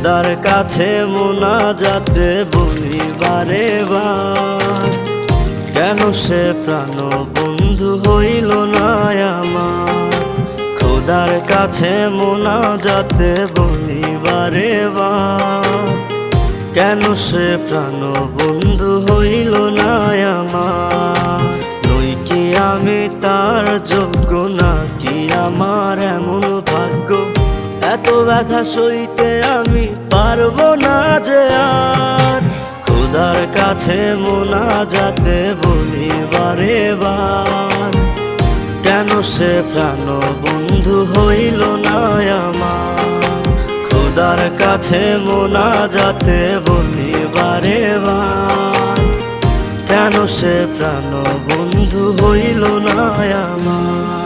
খোদার কাছে মোনাজাতে বলি বারে বার, কেন সে প্রাণ বন্ধু হইল না আমার। খোদার কাছে মোনাজাতে বলি বারে বার, কেন সে প্রাণ বন্ধু হইল না আমার। নই কি আমি তার যোগ্য, নাকি আমার এমন ভাগ্য, এত ব্যথা সইতে আমি পারবো না যে আর। খোদার কাছে মোনাজাতে বলি বারে বার, কেন সে প্রাণ বন্ধু হইল না আমার। খোদার কাছে মোনাজাতে বলি বারে বার, কেন সে প্রাণ বন্ধু হইল না আমার।